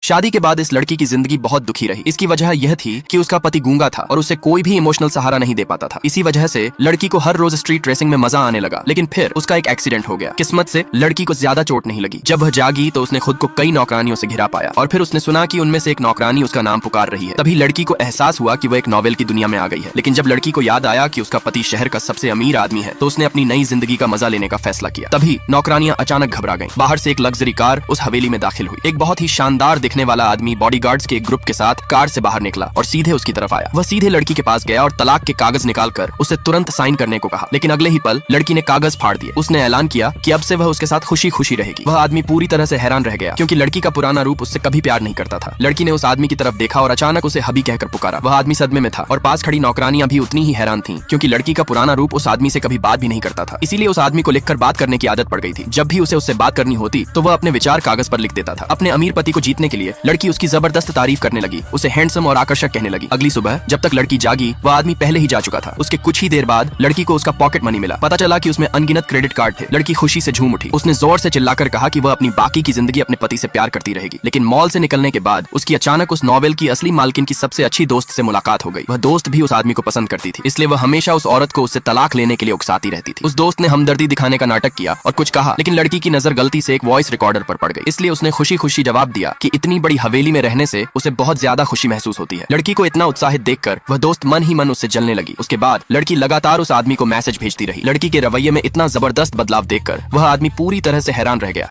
शादी के बाद इस लड़की की जिंदगी बहुत दुखी रही। इसकी वजह यह थी कि उसका पति गूंगा था और उसे कोई भी इमोशनल सहारा नहीं दे पाता था। इसी वजह से लड़की को हर रोज स्ट्रीट रेसिंग में मजा आने लगा। लेकिन फिर उसका एक एक्सीडेंट हो गया। किस्मत से लड़की को ज्यादा चोट नहीं लगी। जब वह जागी तो उसने खुद को कई नौकरानियों से घिरा पाया और फिर उसने सुना कि उनमें से एक नौकरानी उसका नाम पुकार रही है। तभी लड़की को एहसास हुआ कि वह एक नॉवेल की दुनिया में आ गई है। लेकिन जब लड़की को याद आया कि उसका पति शहर का सबसे अमीर आदमी है तो उसने अपनी नई जिंदगी का मजा लेने का फैसला किया। तभी नौकरानियां अचानक घबरा गईं। बाहर से एक लग्जरी कार उस हवेली में दाखिल हुई। एक बहुत ही शानदार दिखने वाला आदमी बॉडीगार्ड्स के एक ग्रुप के साथ कार से बाहर निकला और सीधे उसकी तरफ आया। वह सीधे लड़की के पास गया और तलाक के कागज निकालकर उसे तुरंत साइन करने को कहा। लेकिन अगले ही पल लड़की ने कागज फाड़ दिए। उसने ऐलान किया कि अब से वह उसके साथ खुशी खुशी रहेगी। वह आदमी पूरी तरह से हैरान रह गया क्योंकि लड़की का पुराना रूप उससे कभी प्यार नहीं करता था। लड़की ने उस आदमी की तरफ देखा और अचानक उसे हबी कहकर पुकारा। वह आदमी सदमे में था और पास खड़ी नौकरानियां भी उतनी ही हैरान थीं क्योंकि लड़की का पुराना रूप उस आदमी से कभी बात भी नहीं करता था। इसीलिए उस आदमी को लिखकर बात करने की आदत पड़ गई थी। जब भी उसे उससे बात करनी होती तो वह अपने विचार कागज पर लिख देता था। अपने अमीर पति को जीतने के लिए लड़की उसकी जबरदस्त तारीफ करने लगी, उसे हैंडसम और आकर्षक कहने लगी। अगली सुबह जब तक लड़की जागी वह आदमी पहले ही जा चुका था। उसके कुछ ही देर बाद लड़की को उसका पॉकेट मनी मिला। पता चला कि उसमें अनगिनत क्रेडिट कार्ड थे। लड़की खुशी से झूम उठी। उसने जोर से चिल्लाकर कहा कि वह अपनी बाकी की जिंदगी अपने पति से प्यार करती रहेगी। लेकिन मॉल से निकलने के बाद उसकी अचानक उस नॉवेल की असली मालकिन की सबसे अच्छी दोस्त से मुलाकात हो गई। वह दोस्त भी उस आदमी को पसंद करती थी, इसलिए वह हमेशा उस औरत को उससे तलाक लेने के लिए उकसाती रहती थी। उस दोस्त ने हमदर्दी दिखाने का नाटक किया और कुछ कहा, लेकिन लड़की की नजर गलती से एक वॉइस रिकॉर्डर पर पड़ गई। इसलिए उसने खुशी खुशी जवाब दिया कि इतनी बड़ी हवेली में रहने से उसे बहुत ज्यादा खुशी महसूस होती है। लड़की को इतना उत्साहित देखकर वह दोस्त मन ही मन उससे जलने लगी। उसके बाद लड़की लगातार उस आदमी को मैसेज भेजती रही। लड़की के रवैये में इतना जबरदस्त बदलाव देखकर वह आदमी पूरी तरह से हैरान रह गया।